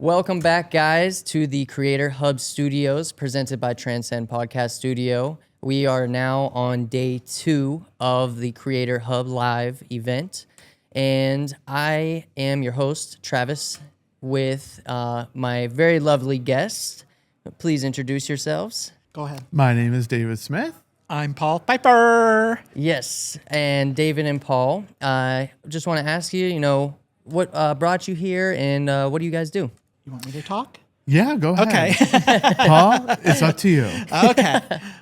Welcome back, guys, to the Creator Hub Studios presented by Transcend Podcast Studio. We are now on day 2 of the Creator Hub Live event, and I am your host, Travis, with my very lovely guests. Please introduce yourselves. Go ahead. My name is David Smith. I'm Paul Fifer. Yes, and David and Paul, I just want to ask you, what brought you here, and what do you guys do? You want me to talk? Yeah, go ahead. Okay. Paul, it's up to you. Okay.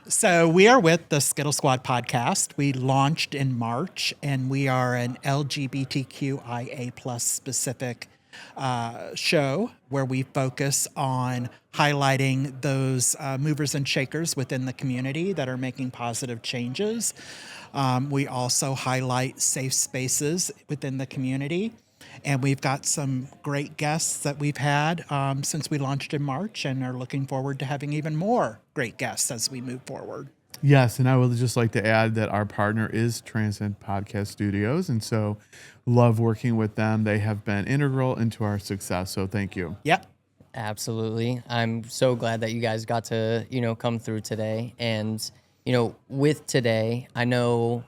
So we are with the Skittles Squad Podcast. We launched in March, and we are an LGBTQIA plus specific show where we focus on highlighting those movers and shakers within the community that are making positive changes. We also highlight safe spaces within the community. And we've got some great guests that we've had since we launched in March and are looking forward to having even more great guests as we move forward. Yes, and I would just like to add that our partner is Transcend Podcast Studios, and so love working with them. They have been integral into our success, so thank you. Yep. Absolutely. I'm so glad that you guys got to, come through today. And, with today, I know,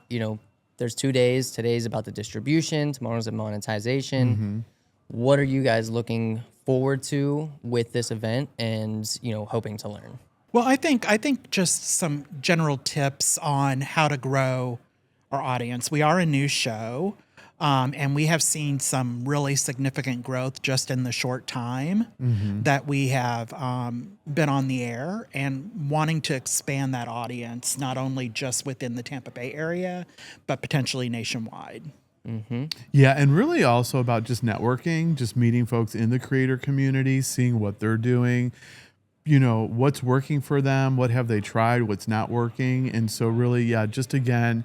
there's 2 days. Today's about the distribution. Tomorrow's the monetization. Mm-hmm. What are you guys looking forward to with this event and, hoping to learn? Well, I think just some general tips on how to grow our audience. We are a new show, and we have seen some really significant growth just in the short time that we have been on the air, and wanting to expand that audience, not only just within the Tampa Bay area, but potentially nationwide. Mm-hmm. Yeah, and really also about just networking, just meeting folks in the creator community, seeing what they're doing, what's working for them, what have they tried, what's not working. And so really, just again,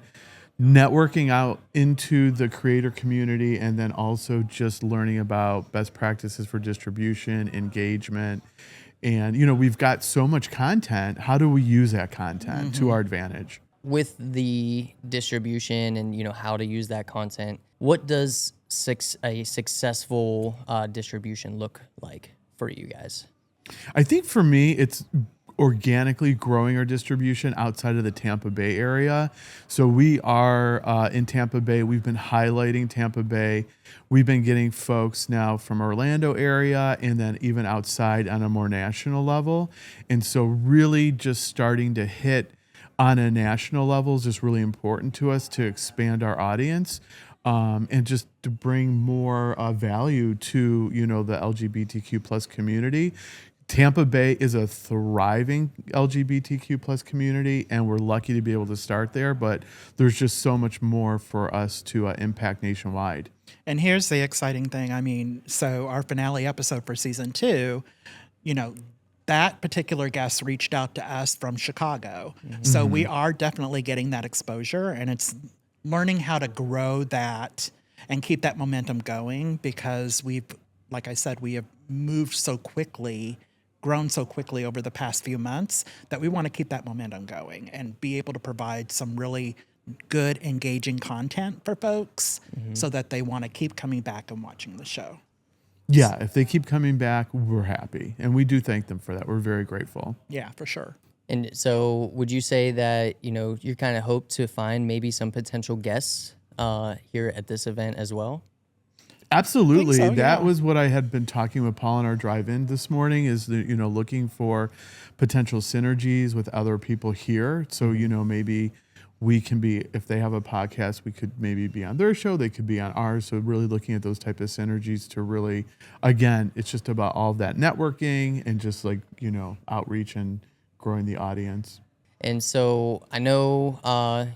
networking out into the creator community, and then also just learning about best practices for distribution, engagement. And, we've got so much content. How do we use that content to our advantage? With the distribution and, how to use that content, what does a successful distribution look like for you guys? I think for me, it's organically growing our distribution outside of the Tampa Bay area. So we are in Tampa Bay. We've been highlighting Tampa Bay. We've been getting folks now from Orlando area and then even outside on a more national level. And so really just starting to hit on a national level is just really important to us to expand our audience. And just to bring more value to, the LGBTQ plus community. Tampa Bay is a thriving LGBTQ plus community, and we're lucky to be able to start there, but there's just so much more for us to impact nationwide. And here's the exciting thing. So our finale episode for season 2, that particular guest reached out to us from Chicago. Mm-hmm. So we are definitely getting that exposure, and it's learning how to grow that and keep that momentum going, because like I said, we have moved so quickly, grown so quickly over the past few months, that we want to keep that momentum going and be able to provide some really good, engaging content for folks so that they want to keep coming back and watching the show. Yeah, if they keep coming back, we're happy. And we do thank them for that. We're very grateful. Yeah, for sure. And so would you say that, you kind of hope to find maybe some potential guests here at this event as well? Absolutely. So, that was what I had been talking with Paul on our drive-in this morning, is looking for potential synergies with other people here. So, maybe we can be, if they have a podcast, we could maybe be on their show, they could be on ours. So really looking at those type of synergies to really, again, it's just about all of that networking and just outreach and growing the audience. And so I know,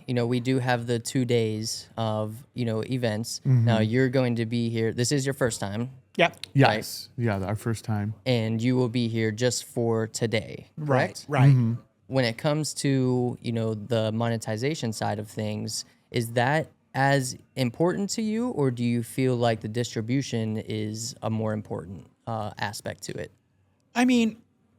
we do have the 2 days of, events. Mm-hmm. Now you're going to be here. This is your first time. Yep. Yes. Right? Yeah, our first time. And you will be here just for today. Correct? Right. Mm-hmm. When it comes to, the monetization side of things, is that as important to you, or do you feel like the distribution is a more important aspect to it?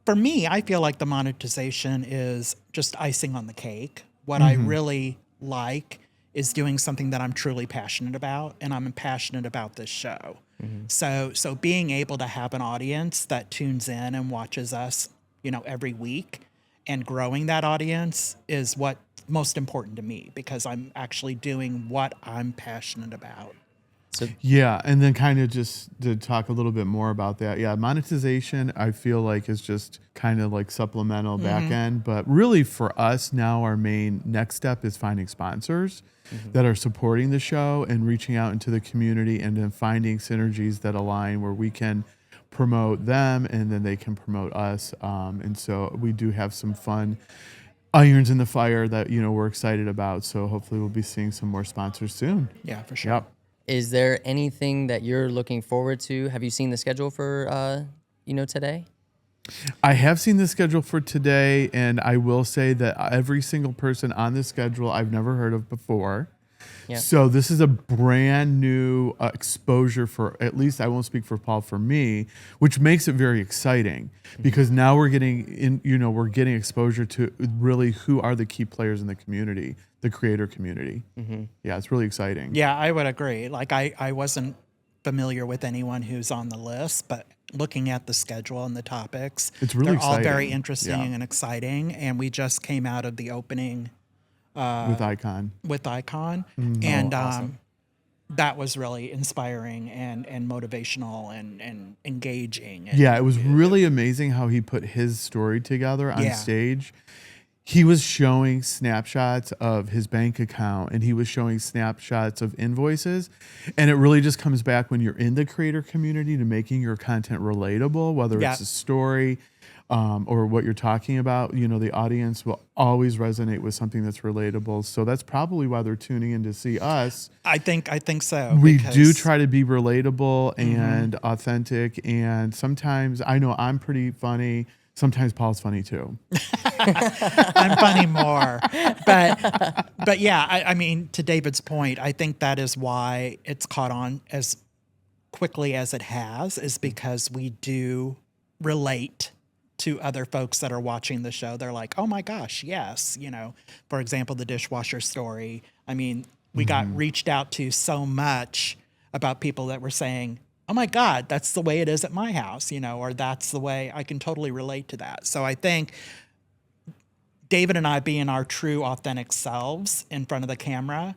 For me, I feel like the monetization is just icing on the cake. What I really like is doing something that I'm truly passionate about, and I'm passionate about this show. So being able to have an audience that tunes in and watches us, every week, and growing that audience is what most important to me, because I'm actually doing what I'm passionate about. So Yeah, and then kind of just to talk a little bit more about that. Yeah, monetization I feel like is just kind of like supplemental back end, but really for us now our main next step is finding sponsors that are supporting the show and reaching out into the community and then finding synergies that align where we can promote them and then they can promote us. And so we do have some fun irons in the fire that we're excited about. So hopefully we'll be seeing some more sponsors soon. Yeah, for sure. Yep. is there anything that you're looking forward to? Have you seen the schedule for, today? I have seen the schedule for today, and I will say that every single person on the schedule I've never heard of before. Yeah. So this is a brand new exposure for, at least I won't speak for Paul, for me, which makes it very exciting because now we're getting we're getting exposure to really who are the key players in the community, the creator community. Yeah, it's really exciting. Yeah, I would agree. Like I wasn't familiar with anyone who's on the list, but looking at the schedule and the topics, It's really they're all very exciting. interesting Yeah. and exciting. And we just came out of the opening With Icon. with Icon, Mm-hmm. and awesome. that was really inspiring and motivational and engaging. And Yeah, it was really amazing how he put his story together on Yeah. stage. He was showing snapshots of his bank account and he was showing snapshots of invoices. And it really just comes back when you're in the creator community to making your content relatable, whether Yeah. it's a story or what you're talking about. The audience will always resonate with something that's relatable. So that's probably why they're tuning in to see us. I think so. We because- do try to be relatable and authentic. And sometimes I know I'm pretty funny. Sometimes Paul's funny too. I'm funny more, but yeah, I mean, to David's point, I think that is why it's caught on as quickly as it has, is because we do relate to other folks that are watching the show. They're like, oh my gosh, yes. For example, the dishwasher story. I mean, we got reached out to so much about people that were saying, oh my God, that's the way it is at my house, or that's the way I can totally relate to that. So I think David and I being our true authentic selves in front of the camera,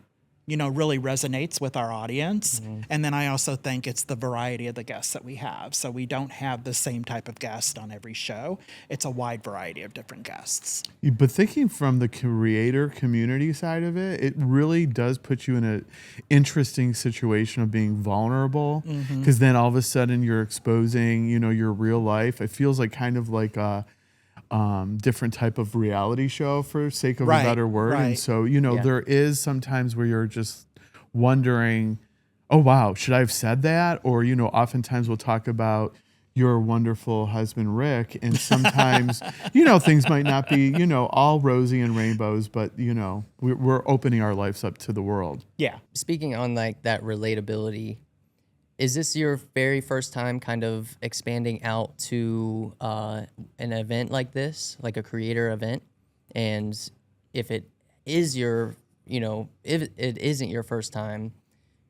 really resonates with our audience. And then I also think it's the variety of the guests that we have. So we don't have the same type of guest on every show. It's a wide variety of different guests. But thinking from the creator community side of it, it really does put you in an interesting situation of being vulnerable because then all of a sudden you're exposing, your real life. It feels like kind of like a different type of reality show for sake of Right, a better word. right. And so, Yeah. there is sometimes where you're just wondering, oh, wow, should I have said that? Or, oftentimes we'll talk about your wonderful husband, Rick. And sometimes, things might not be, all rosy and rainbows, but, we're opening our lives up to the world. Yeah. Speaking on like that relatability, is this your very first time kind of expanding out to an event like this, like a creator event? And if it is if it isn't your first time,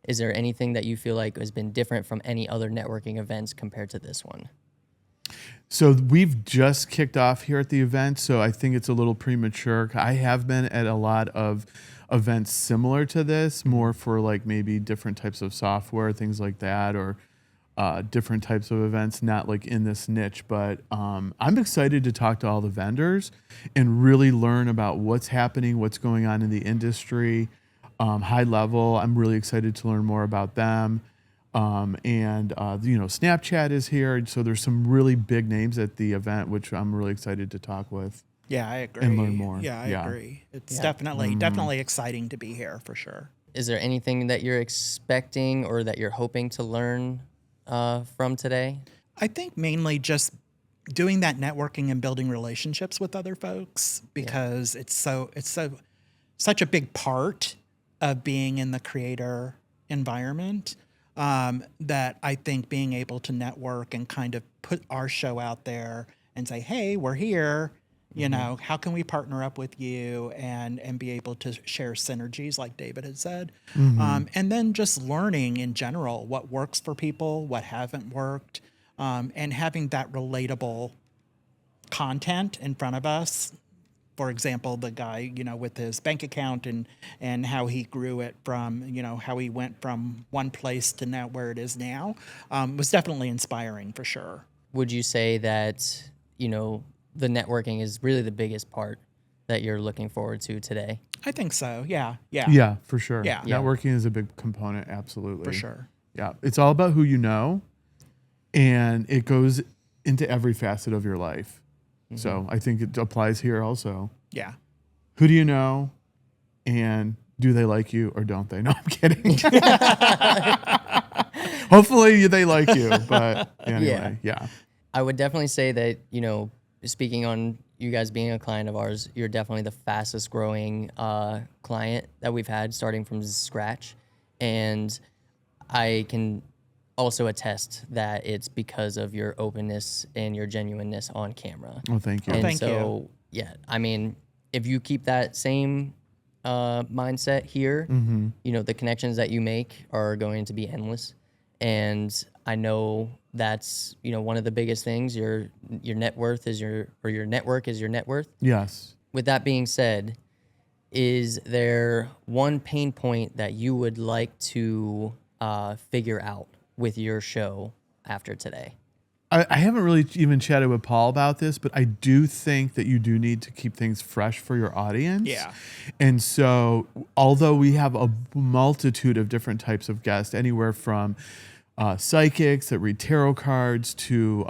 is there anything that you feel like has been different from any other networking events compared to this one? So we've just kicked off here at the event, so I think it's a little premature. I have been at a lot of events similar to this, more for like maybe different types of software, things like that, or different types of events, not like in this niche. But I'm excited to talk to all the vendors and really learn about what's happening, what's going on in the industry, high level. I'm really excited to learn more about them. Snapchat is here. So there's some really big names at the event, which I'm really excited to talk with. Yeah, I agree. And learn more. Yeah, I Yeah. agree. It's Yeah. definitely exciting to be here for sure. Is there anything that you're expecting or that you're hoping to learn from today? I think mainly just doing that networking and building relationships with other folks, because it's such a big part of being in the creator environment, that I think being able to network and kind of put our show out there and say, hey, we're here, You know, how can we partner up with you and be able to share synergies, like David had said, and then just learning in general what works for people, what haven't worked, and having that relatable content in front of us. For example, the guy, you know, with his bank account and how he grew it from, you know, how he went from one place to now where it is now, was definitely inspiring for sure. Would you say that, you know, the networking is really the biggest part that you're looking forward to today? I think so. Yeah. Yeah, for sure. Yeah. Networking is a big component. Absolutely. For sure. Yeah. It's all about who you know, and it goes into every facet of your life. So I think it applies here also. Yeah. Who do you know, and do they like you or don't they? No, I'm kidding. Hopefully they like you, but anyway, yeah. I would definitely say that, you know, speaking on you guys being a client of ours, you're definitely the fastest growing client that we've had starting from scratch. And I can also attest that it's because of your openness and your genuineness on camera. Oh, thank you. And thank so, yeah, I mean, if you keep that same mindset here, you know, the connections that you make are going to be endless. And I know that's, you know, one of the biggest things. Your net worth is your network is your net worth. Yes. With that being said, is there one pain point that you would like to figure out with your show after today? I haven't really even chatted with Paul about this, but I do think that you do need to keep things fresh for your audience. Yeah. And so, although we have a multitude of different types of guests, anywhere from psychics that read tarot cards to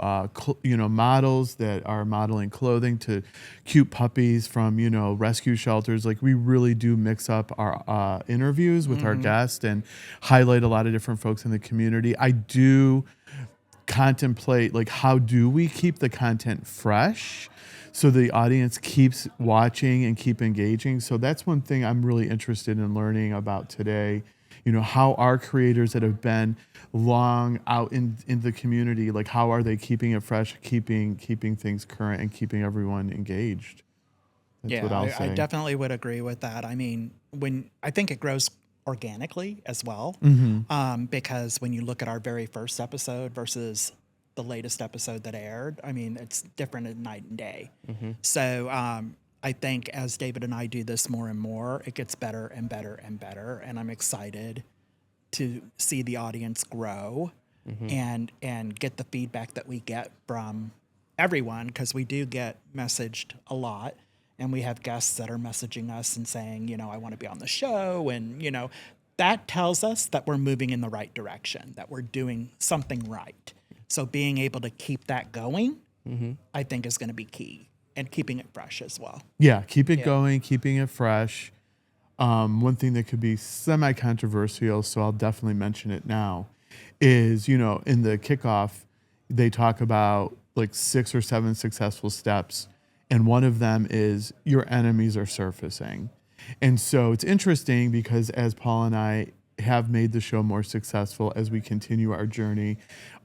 models that are modeling clothing to cute puppies from rescue shelters, like we really do mix up our interviews with our guests and highlight a lot of different folks in the community. I do contemplate, like, how do we keep the content fresh so the audience keeps watching and keep engaging? So that's one thing I'm really interested in learning about today. How are creators that have been long out in the community, like how are they keeping it fresh, keeping things current and keeping everyone engaged? That's what I'll say. I definitely would agree with that. I mean, I think it grows organically as well, because when you look at our very first episode versus the latest episode that aired, I mean, it's different at night and day. So I think as David and I do this more and more, it gets better and better and better. And I'm excited to see the audience grow and get the feedback that we get from everyone, because we do get messaged a lot. And we have guests that are messaging us and saying, I want to be on the show. And, that tells us that we're moving in the right direction, that we're doing something right. So being able to keep that going, I think is going to be key, and keeping it fresh as well. Yeah, keep it going, keeping it fresh. One thing that could be semi-controversial, so I'll definitely mention it now, is, in the kickoff, they talk about like 6 or 7 successful steps. And one of them is your enemies are surfacing. And so it's interesting because as Paul and I have made the show more successful, as we continue our journey,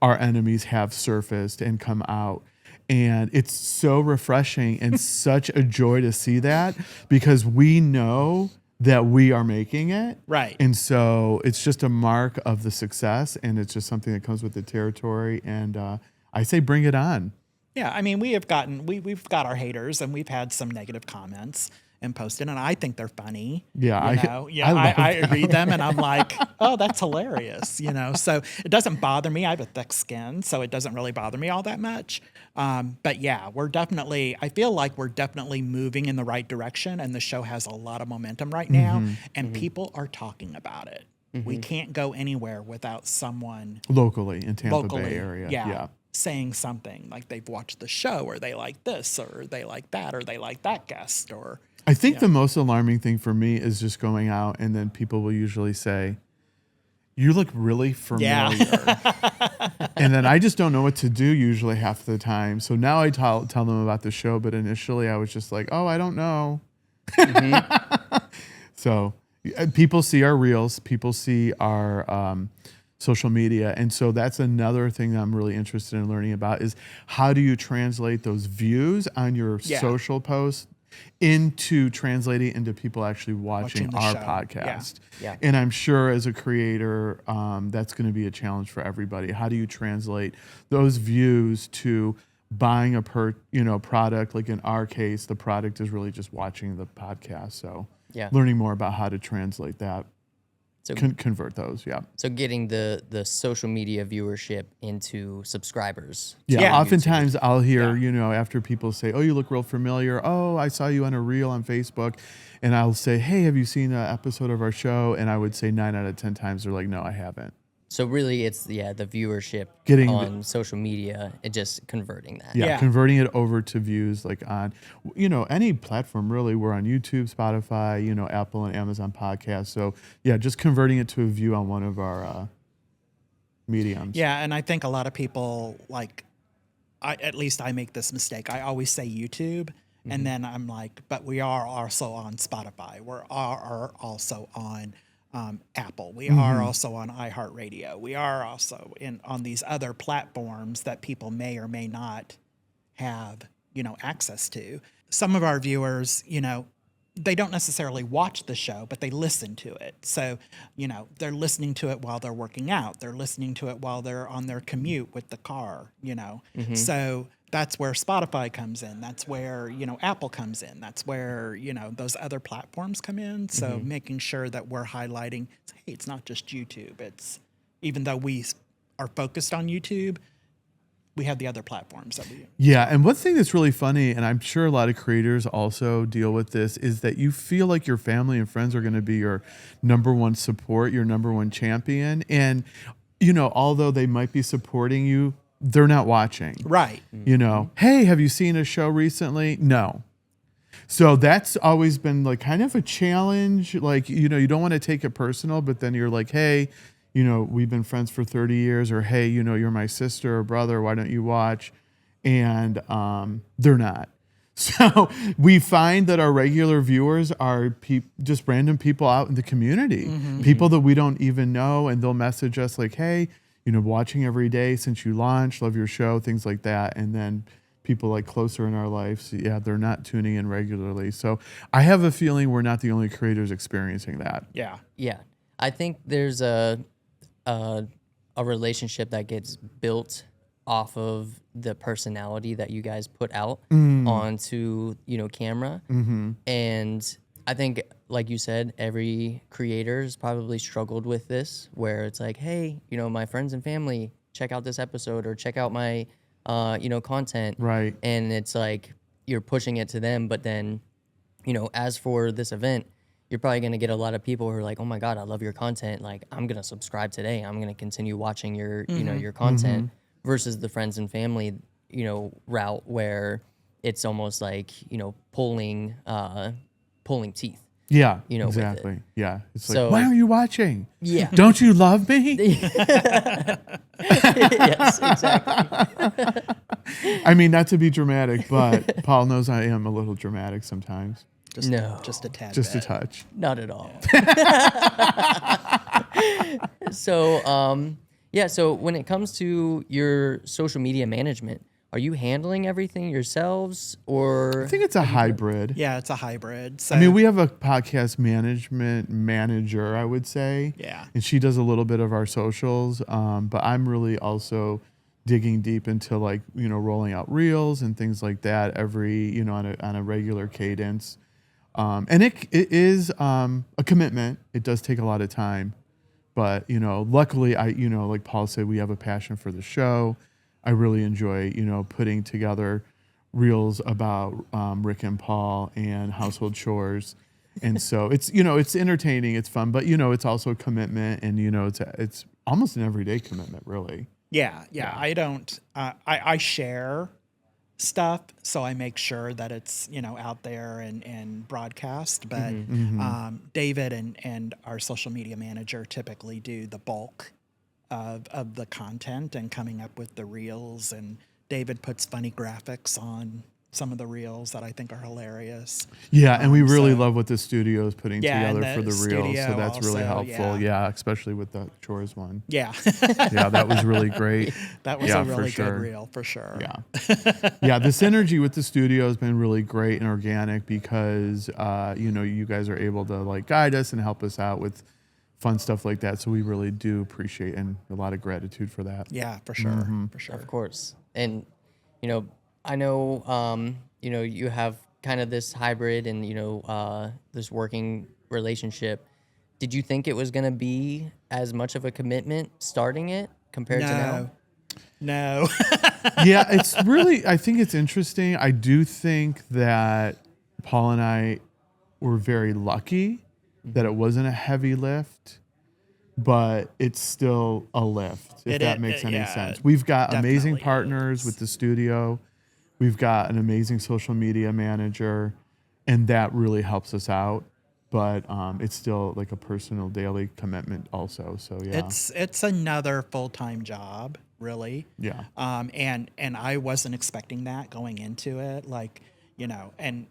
our enemies have surfaced and come out. And it's so refreshing and such a joy to see that, because we know that we are making it. Right. And so it's just a mark of the success, and it's just something that comes with the territory. And I say bring it on. Yeah, I mean, we've got our haters, and we've had some negative comments and posted, and I think they're funny. Yeah, I read them, and I'm like, oh, that's hilarious. So it doesn't bother me. I have a thick skin, so it doesn't really bother me all that much. But yeah, I feel like we're definitely moving in the right direction, and the show has a lot of momentum right now, and people are talking about it. We can't go anywhere without someone locally in Tampa Bay area. Yeah. Saying something like they've watched the show, or they like this, or they like that, or they like that guest. Or I think the most alarming thing for me is just going out, and then people will usually say, you look really familiar. And then I just don't know what to do usually half the time. So now I tell them about the show, but initially I was just like, oh, I don't know. So people see our reels, people see our social media. And so that's another thing that I'm really interested in learning about is how do you translate those views on your social posts into translating into people actually watching our show. podcast. Yeah. And I'm sure as a creator, that's going to be a challenge for everybody. How do you translate those views to buying a product? Like in our case, the product is really just watching the podcast. So learning more about how to translate that. So convert those, So getting the social media viewership into subscribers. Yeah, oftentimes I'll hear, after people say, oh, you look real familiar. Oh, I saw you on a reel on Facebook. And I'll say, hey, have you seen an episode of our show? And I would say 9 out of 10 times they're like, no, I haven't. So really it's, the viewership on social media and just converting that. Yeah, converting it over to views like on, any platform really. We're on YouTube, Spotify, Apple and Amazon podcasts. So just converting it to a view on one of our mediums. Yeah, and I think a lot of people, at least I make this mistake. I always say YouTube, and then I'm like, but we are also on Spotify. We are also on Apple. We are also on iHeartRadio. We are also on these other platforms that people may or may not have, access to. Some of our viewers, they don't necessarily watch the show, but they listen to it. So, they're listening to it while they're working out. They're listening to it while they're on their commute with the car, So that's where Spotify comes in. That's where, Apple comes in. That's where, those other platforms come in. So making sure that we're highlighting, hey, it's not just YouTube. It's, even though we are focused on YouTube, we have the other platforms that we. Yeah, and one thing that's really funny, and I'm sure a lot of creators also deal with this, is that you feel like your family and friends are going to be your number one support, your number one champion. And, although they might be supporting you, they're not watching. Right. Hey, have you seen a show recently? No. So that's always been like kind of a challenge. Like, you don't want to take it personal, but then you're like, hey, we've been friends for 30 years, or hey, you're my sister or brother, why don't you watch? And they're not. So we find that our regular viewers are just random people out in the community, people that we don't even know, and they'll message us like, hey, watching every day since you launched, love your show, things like that. And then people like closer in our lives, they're not tuning in regularly. So I have a feeling we're not the only creators experiencing that. Yeah. Yeah. I think there's a relationship that gets built off of the personality that you guys put out onto, camera. And I think, like you said, every creator's probably struggled with this, where it's like, hey, my friends and family, check out this episode or check out my, content. Right. And it's like you're pushing it to them. But then, as for this event, you're probably going to get a lot of people who are like, oh my God, I love your content. Like, I'm going to subscribe today. I'm going to continue watching your, your content versus the friends and family, route where it's almost like, pulling teeth. Yeah, exactly. With it. Yeah. It's So, like, why are you watching? Yeah. Don't you love me? Yes, exactly. I mean, not to be dramatic, but Paul knows I am a little dramatic sometimes. Just a tad. Just bit. a touch. Not at all. So, so when it comes to your social media management, are you handling everything yourselves, or? I think it's a hybrid. Yeah, it's a hybrid. So, I mean, we have a podcast management manager, I would say. Yeah. And she does a little bit of our socials, but I'm really also digging deep into rolling out reels and things like that every, on a regular cadence. And it is a commitment. It does take a lot of time, but luckily like Paul said, we have a passion for the show. I really enjoy putting together reels about Rick and Paul and household chores, and so it's it's entertaining, it's fun, but it's also a commitment, and it's almost an everyday commitment, really. Yeah. I don't. I share stuff, so I make sure that it's out there and broadcast. But David and our social media manager typically do the bulk of the content and coming up with the reels, and David puts funny graphics on some of the reels that I think are hilarious. Yeah, and we really so- love what the studio is putting Yeah, and together for the the reels, so studio that's really also, helpful. yeah. Yeah, especially with the chores one. Yeah, Yeah, that was really great. that was Yeah, a for really sure. good reel for sure. Yeah. Yeah, the synergy with the studio has been really great and organic because, you guys are able to like guide us and help us out with fun stuff like that. So we really do appreciate and a lot of gratitude for that. Yeah, for sure, for sure. Of course. And, I know, you have kind of this hybrid and, this working relationship. Did you think it was going to be as much of a commitment starting it compared to now? No. Yeah, I think it's interesting. I do think that Paul and I were very lucky that it wasn't a heavy lift, but it's still a lift, if that makes any sense. We've got amazing definitely partners is. with the studio. We've got an amazing social media manager, and that really helps us out. But it's still like a personal daily commitment also. So yeah. It's another full-time job, really. Yeah. And I wasn't expecting that going into it, and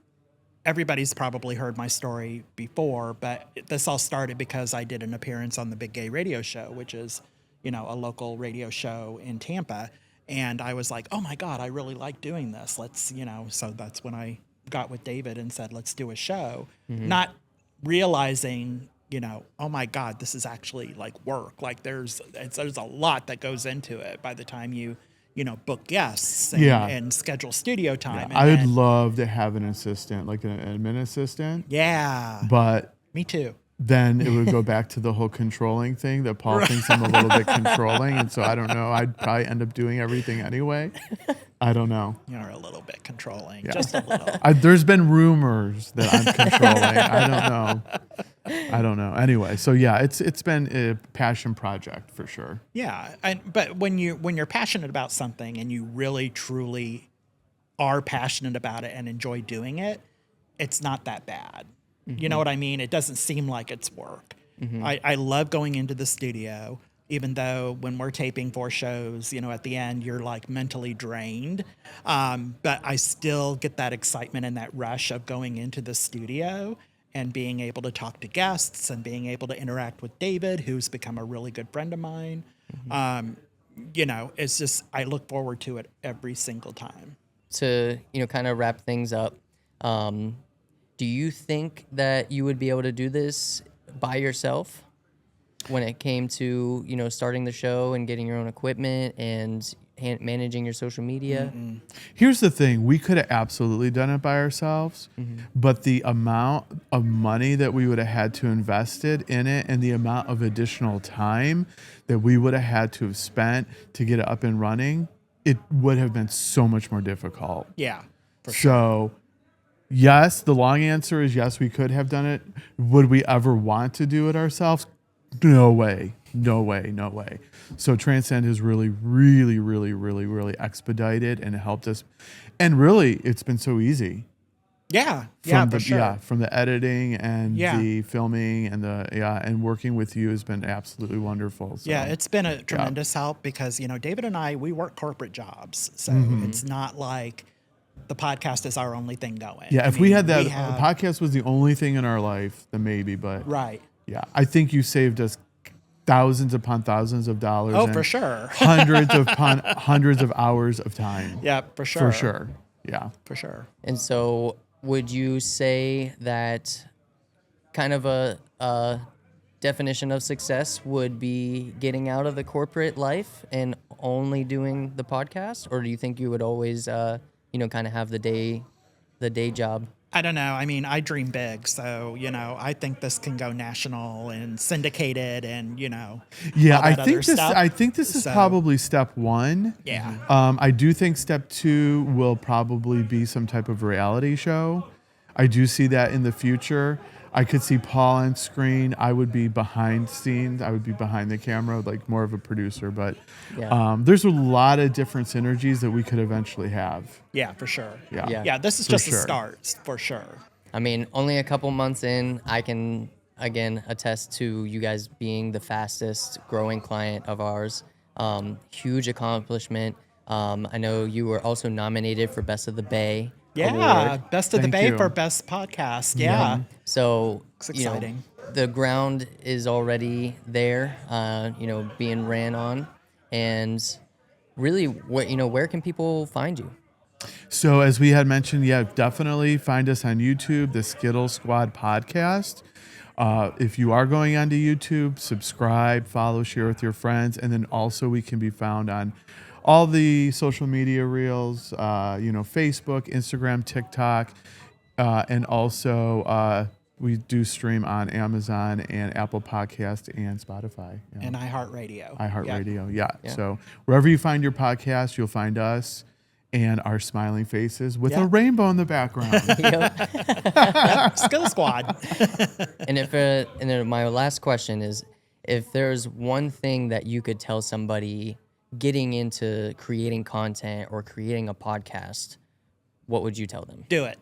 everybody's probably heard my story before, but this all started because I did an appearance on the Big Gay Radio Show, which is, a local radio show in Tampa. And I was like, oh my God, I really like doing this. Let's, so that's when I got with David and said, let's do a show. Not realizing, oh my God, this is actually like work. Like there's a lot that goes into it by the time you book guests and schedule studio time. I would love to have an assistant, like an admin assistant. Yeah. But Me too. then it would go back to the whole controlling thing that Paul thinks I'm a little bit controlling. And so I don't know. I'd probably end up doing everything anyway. I don't know. You're a little bit controlling, just a little. There's been rumors that I'm controlling. I don't know. Anyway, so yeah, it's been a passion project for sure. Yeah, but when you're passionate about something and you really truly are passionate about it and enjoy doing it, it's not that bad. You know what I mean? It doesn't seem like it's work. I love going into the studio, even though when we're taping 4 shows, at the end you're like mentally drained. But I still get that excitement and that rush of going into the studio and being able to talk to guests and being able to interact with David, who's become a really good friend of mine. It's just, I look forward to it every single time. To, kind of wrap things up, do you think that you would be able to do this by yourself when it came to, starting the show and getting your own equipment and managing your social media? Here's the thing. We could have absolutely done it by ourselves, but the amount of money that we would have had to invested in it and the amount of additional time that we would have had to have spent to get it up and running, it would have been so much more difficult. Yeah, for sure. So, yes, the long answer is yes, we could have done it. Would we ever want to do it ourselves? No way. No way. No way. So Transcend has really, really, really, really, really expedited and helped us. And really, it's been so easy. Yeah. From For sure. From the editing and Yeah. the filming and and working with you has been absolutely wonderful. So, Yeah, it's been a tremendous help because, David and I, we work corporate jobs. So it's not like the podcast is our only thing going. yeah, if we had that, podcast was the only thing in our life, then maybe, but Right. yeah, I think you saved us thousands upon thousands of dollars. Oh, and for sure. hundreds upon hundreds of hours of time. Yeah, for sure. For sure. Yeah. For sure. And so would you say that kind of a definition of success would be getting out of the corporate life and only doing the podcast? Or do you think you would always, kind of have the day job? I don't know. I mean, I dream big. So, I think this can go national and syndicated and, Yeah, all that other stuff. I think this is So- probably step 1. Yeah. I do think step 2 will probably be some type of reality show. I do see that in the future. I could see Paul on screen. I would be behind scenes. I would be behind the camera, like more of a producer. But there's a lot of different synergies that we could eventually have. Yeah, for sure. Yeah. Yeah, this is For just sure. a start, for sure. I mean, only a couple months in, I can, again, attest to you guys being the fastest growing client of ours. Huge accomplishment. I know you were also nominated for Best of the Bay Yeah, award. Best of the Thank Bay you. for best podcast. Yeah. So It's you know, exciting. the ground is already there, being ran on, and really, where can people find you? So as we had mentioned, yeah, definitely find us on YouTube, the Skittles Squad Podcast. If you are going onto YouTube, subscribe, follow, share with your friends, and then also we can be found on all the social media reels, Facebook, Instagram, TikTok, and also we do stream on Amazon and Apple Podcast and Spotify. Yeah. And iHeartRadio. iHeartRadio, yeah. So wherever you find your podcast, you'll find us and our smiling faces with Yeah. a rainbow in the background. Yep, Skittles Squad. And then my last question is, if there's one thing that you could tell somebody getting into creating content or creating a podcast, what would you tell them? Do it.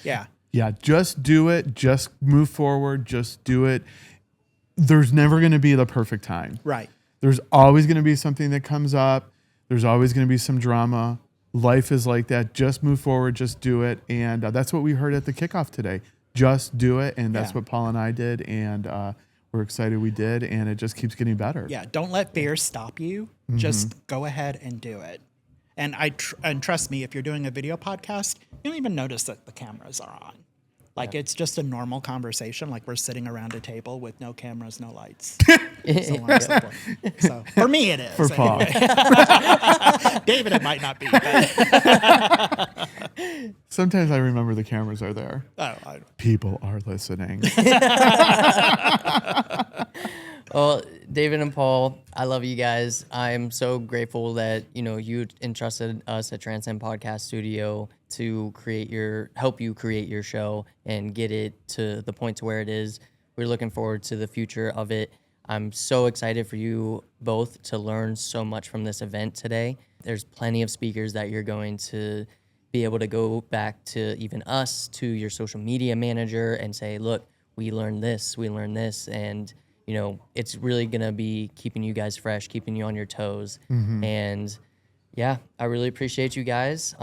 Yeah. Yeah, just do it. Just move forward. Just do it. There's never going to be the perfect time. Right. There's always going to be something that comes up. There's always going to be some drama. Life is like that. Just move forward. Just do it. And that's what we heard at the kickoff today. Just do it. And that's what Paul and I did. And we're excited we did. And it just keeps getting better. Yeah. Don't let fear stop you. Just go ahead and do it. And and trust me, if you're doing a video podcast, you don't even notice that the cameras are on. Like it's just a normal conversation, like we're sitting around a table with no cameras, no lights. So on and so forth. So for me, it is. For Paul. David, it might not be. But Sometimes I remember the cameras are there. I People are listening. Well, David and Paul, I love you guys. I'm so grateful that you entrusted us at Transcend Podcast Studio to help you create your show and get it to the point to where it is. We're looking forward to the future of it. I'm so excited for you both to learn so much from this event today. There's plenty of speakers that you're going to be able to go back to, even us, to your social media manager and say, look, we learned this, and it's really going to be keeping you guys fresh, keeping you on your toes. And yeah, I really appreciate you guys.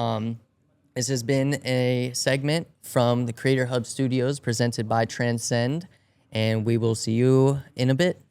This has been a segment from the Creator Hub Studios presented by Transcend, and we will see you in a bit.